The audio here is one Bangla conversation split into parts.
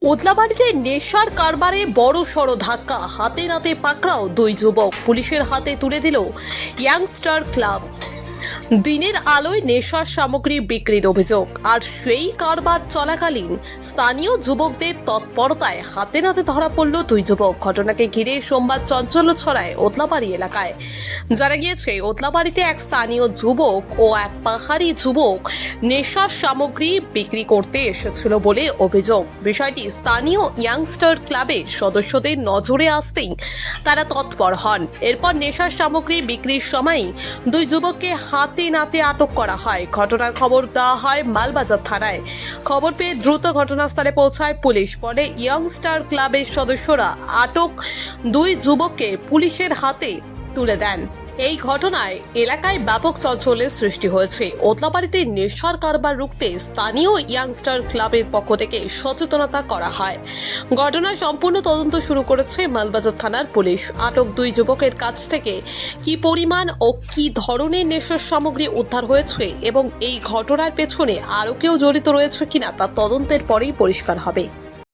ওদলাবাড়িতে নেশার কারবারে বড় সড় ধাক্কা, হাতে নাতে পাকড়াও দুই যুবক, পুলিশের হাতে তুলে দিল ইয়াংস্টার ক্লাব। দিনের আলোয় নেশার সামগ্রী বিক্রির অভিযোগ, আর সেই কারবার চলাকালীন স্থানীয় যুবকদের তৎপরতায় হাতে নাতে ধরা পড়ল দুই যুবক। ঘটনাকে ঘিরে সোমবার চাঞ্চল্য ছড়ায় ওদলাবাড়ি এলাকায়। জানা গিয়েছে, ওদলাবাড়িতে এক স্থানীয় যুবক ও এক পাহাড়ি যুবক নেশার সামগ্রী বিক্রি করতে এসেছিল বলে অভিযোগ। বিষয়টি স্থানীয় ইয়াংস্টার ক্লাবের সদস্যদের নজরে আসতেই তারা তৎপর হন। এরপর নেশার সামগ্রী বিক্রির সময় দুই যুবককে হাতে নাতে আটক করা হয়। ঘটনার খবর দেওয়া হয় মালবাজার থানায়। খবর পেয়ে দ্রুত ঘটনাস্থলে পৌঁছায় পুলিশ। পরে ইয়াংস্টার ক্লাবের সদস্যরা আটক দুই যুবককে পুলিশের হাতে তুলে দেন। এই ঘটনায় এলাকায় ব্যাপক চাঞ্চল্যের সৃষ্টি হয়েছে। ওদলাবাড়িতে নেশার কারবার রুখতে স্থানীয় ইয়াংস্টার ক্লাবের পক্ষ থেকে সচেতনতা করা হয়। ঘটনার সম্পূর্ণ তদন্ত শুরু করেছে মালবাজার থানার পুলিশ। আটক দুই যুবকের কাছ থেকে কি পরিমাণ ও কি ধরনের নেশার সামগ্রী উদ্ধার হয়েছে এবং এই ঘটনার পেছনে আরও কেউ জড়িত রয়েছে কিনা তা তদন্তের পরেই পরিষ্কার হবে।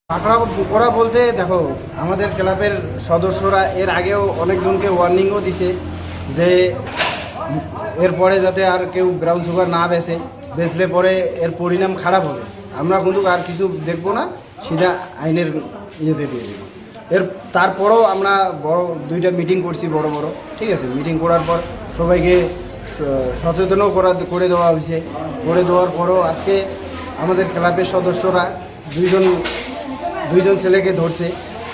পাকড়া করা বলতে দেখো, আমাদের ক্লাবের সদস্যরা এর আগেও অনেকজনকে ওয়ার্নিংও দিছে যে এরপরে যাতে আর কেউ ব্রাউন সুগার না বেচলে পরে এর পরিণাম খারাপ হবে। আমরা কিন্তু আর কিছু দেখবো না, সিধা আইনের ইয়েতে দিয়ে দেবো। তারপরও আমরা বড় দুইটা মিটিং করছি, বড় বড়, ঠিক আছে। মিটিং করার পর সবাইকে সচেতনও করে দেওয়া হয়েছে। করে দেওয়ার পরও আজকে আমাদের ক্লাবের সদস্যরা দুইজন ছেলেকে ধরছে,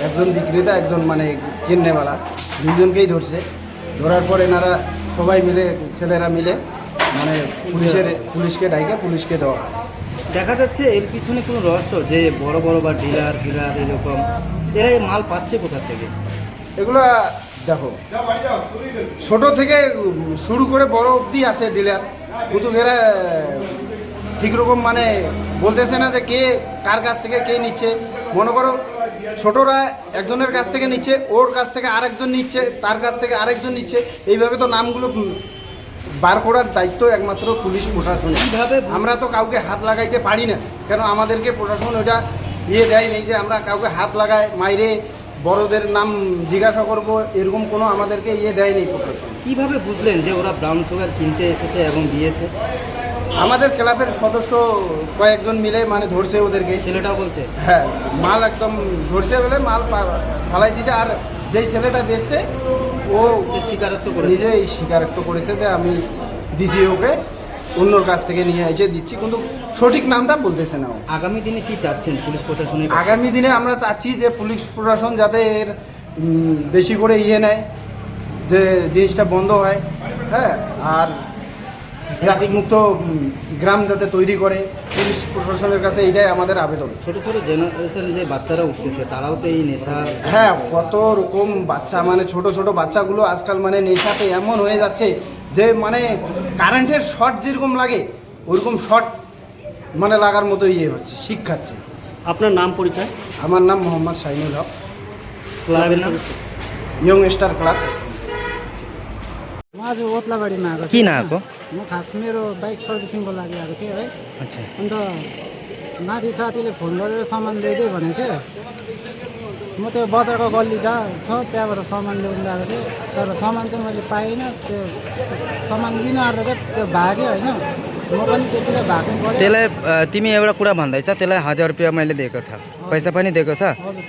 একজন বিক্রেতা, একজন মানে কিন্নেওয়ালা, দুইজনকেই ধরছে। ধরার পর এনারা সবাই মিলে, ছেলেরা মিলে মানে পুলিশকে ডাইকে পুলিশকে দেওয়া হয়। দেখা যাচ্ছে এর পিছনে কোনো রহস্য, যে বড় বড় বা ডিলার এরকম এরা এই মাল পাচ্ছে কোথা থেকে? এগুলা দেখো, ছোট থেকে শুরু করে বড় অবধি আছে ডিলার, কিন্তু এরা ঠিক রকম মানে বলতেছে না যে কে কার কাছ থেকে কে নিচ্ছে। মনে করো ছোটরা একজনের কাছ থেকে নিচ্ছে, ওর কাছ থেকে আরেকজন নিচ্ছে, তার কাছ থেকে আরেকজন নিচ্ছে। এইভাবে তো নামগুলো বার করার দায়িত্ব একমাত্র পুলিশ প্রশাসনের। আমরা তো কাউকে হাত লাগাইতে পারি না, কেন আমাদেরকে প্রশাসন ওটা দেয় নেই যে আমরা কাউকে হাত লাগাই মাইরে বড়দের নাম জিজ্ঞাসা করব, এরকম কোনো আমাদেরকে দেয় নেই প্রশাসন। কিভাবে বুঝলেন যে ওরা ব্রাউন সুগার কিনতে এসেছে এবং দিয়েছে? আমাদের ক্লাবের সদস্য কয়েকজন মিলে মানে ধরছে ওদেরকে। ছেলেটাও বলছে হ্যাঁ, মাল একদম ধরছে বলে মাল ফালাই দিয়েছে। আর যেই ছেলেটা বেচছে ও নিজেই স্বীকারোক্ত করেছে যে আমি দিছি ওকে, অন্যর কাছ থেকে নিয়ে এসে দিচ্ছি, কিন্তু সঠিক নামটা বলতেছে না। আগামী দিনে কি চাচ্ছেন পুলিশ প্রশাসনের? আগামী দিনে আমরা চাচ্ছি যে পুলিশ প্রশাসন যাতে এর বেশি করে নেয়, যে জিনিসটা বন্ধ হয়। হ্যাঁ, আর ড্রাগস মুক্ত গ্রাম যাতে তৈরি করে, পুলিশ প্রশাসনের কাছে এইটাই আমাদের আবেদন। ছোট ছোট জেনারেশন যে বাচ্চারা উঠতেছে তারাও তো এই নেশা। হ্যাঁ, কত রকম বাচ্চা, মানে ছোট ছোট বাচ্চাগুলো আজকাল মানে নেশাতে এমন হয়ে যাচ্ছে যে মানে কারেন্টের শর্ট যেরকম লাগে ওইরকম শর্ট মানে লাগার মতো হচ্ছে, শিক্ষাচ্ছে। আপনার নাম পরিচয়? আমার নাম মোহাম্মদ শাহিনুল হক, ক্লাবের নাম यंगस्टर क्लब। म आज ओद्लाबाडीमा आएको किन थिएँ। आएको? म खास मेरो बाइक सर्भिसिङको लागि आएको थिएँ है। अच्छा, अन्त माथि साथीले फोन गरेर सामान ल्याइदियो भनेको थियो। म त्यो बजारको गल्ली छ त्यहाँबाट सामान ल्याउनु गएको थिएँ, तर सामान चाहिँ मैले पाइनँ। त्यो सामान लिन आँट्दा चाहिँ त्यो भाग्यो होइन, म पनि त्यतिकै भाग्नु पऱ्यो। त्यसलाई तिमी एउटा कुरा भन्दैछ, त्यसलाई 1000 रुपियाँ मैले दिएको छ, पैसा पनि दिएको छ।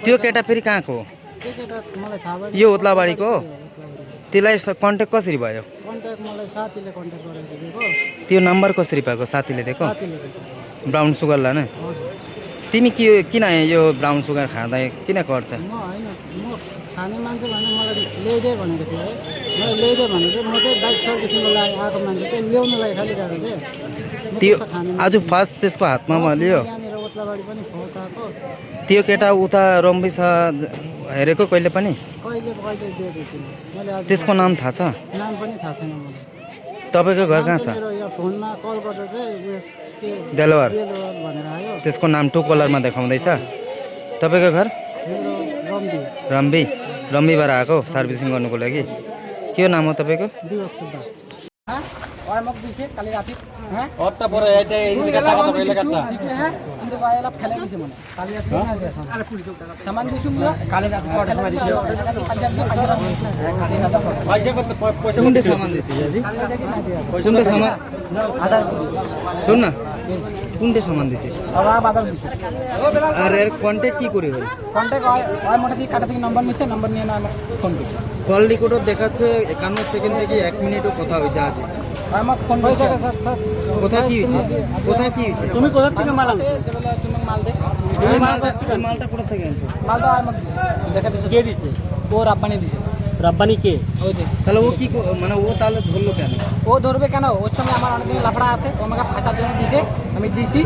त्यो केटा फेरि कहाँको हो? त्यो केटा मलाई थाहा भएन। यो ओद्लाबाडीको हो? त्यसलाई कन्ट्याक्ट कसरी भयो? कन्ट्याक्ट मलाई साथीले कन्ट्याक्ट गरेर दिएको। त्यो नम्बर कसरी पाएको? साथीले दिएको? साथीले दिएको। ब्राउन सुगर लाने? हजुर। तिमी किन यो ब्राउन सुगर खाँदा किन गर्छ? म होइन, म खाने मान्छे भने मलाई ल्याइदिए भनेको थियो है। मलाई ल्याइदियो भने चाहिँ म चाहिँ बाइक सर्भिसिङको लागि आएको मान्छे चाहिँ ल्याउनुलाई खालि गएको थिएँ। त्यो आज फर्स्ट त्यसको हातमा लियो? यहाँनिर ओद्लाबाडी पनि फर्स्ट आएको। त्यो केटा उता रम्बी छ हेरेको कहिले पनि? कहिले दिएको थिएँ मैले। आज त्यसको नाम थाहा छ? नाम पनि थाहा छैन मलाई। तपाईँको घर कहाँ छ? मेरो यो फोनमा कल गर्दा चाहिँ उयस के डेलोवर भनेर आयो। त्यसको नाम टु कलरमा देखाउँदैछ। तपाईँको घर मेरो रम्बी? रम्बीबाट आएको सर्भिसिङ गर्नुको लागि? के नाम हो तपाईँको? दिवस सुब्बा। और मग दिसे काली राती हैं और तब पर ये इनका टाका तो पहले करता পুলিশ আইলা ফেলে দিছে মনে সামান দিছু কালে রাত কটা সময় দিছে কোনটা সামান দিছে জাজি কোনটা সামান আধার শোন না কোনটা সামান দিছিস আধার দিছিস আর এর কন্টাক্ট কি করে হল কন্টাক্ট ওই মোটা দিয়ে কাটা থেকে নাম্বার নিছে নাম্বার নিয়ে না ফোন করছি কল রেকর্ডার দেখাচ্ছে 51 সেকেন্ড থেকে 1 মিনিটও কথা হয়েছে আজ আমার ফোন হয়েছে স্যার কথা কি হয়েছে কথা কি হয়েছে তুমি কোথা থেকে মাল আনছো তুমি মাল দে এই মালটা কোথা থেকে আনছো মালটা আমাকে দেখা দিছে কে দিছে ও রাব্বানি দিছে রাব্বানি কে ওই যে তাহলে ও কি মানে ও তাহলে ধরলো কেন ও ধরবে কেন ওর সঙ্গে আমার অনেকদিন লাফড়া আছে ও আমাকে ফাঁসার জন্য দিছে আমি দিছি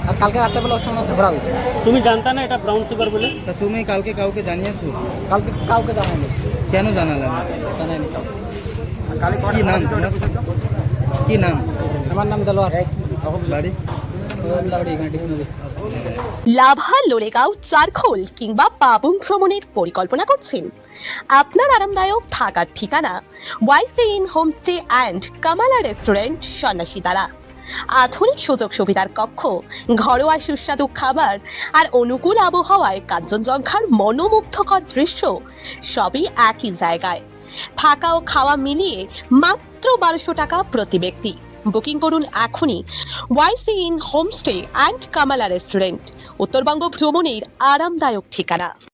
আর কালকে রাতে বেলা ওর সঙ্গে ঝগড়া হয়েছে তুমি জানতা না এটা ব্রাউন সুগার বলে? তা তুমি কালকে কাউকে জানিয়েছো কালকে কাউকে জানাইনি কেন জানালে না জানাইনি কি নাম তোমার কি নাম আমার নাম দেলোয়ার বাড়ি বাড়ি এখানে ডিসনদি লাভা লোলেগাঁও চারখোল কিংবা পাবুং ভ্রমণের পরিকল্পনা করছেন? আপনার আরামদায়ক থাকার ঠিকানা YC inn homestay and Kamala restaurant সন্ন্যাসী দ্বারা। আধুনিক সুযোগ সুবিধার কক্ষ, ঘরোয়া সুস্বাদু খাবার আর অনুকূল আবহাওয়ায় কাঞ্চনজঙ্ঘার মনোমুগ্ধকর দৃশ্য সবই একই জায়গায়। থাকা ও খাওয়া মিলিয়ে মাত্র 1200 টাকা প্রতি ব্যক্তি। বুকিং করুন এখনই YC inn homestay and Kamala restaurant, Uttarbanga ভ্রমণের আরামদায়ক ঠিকানা।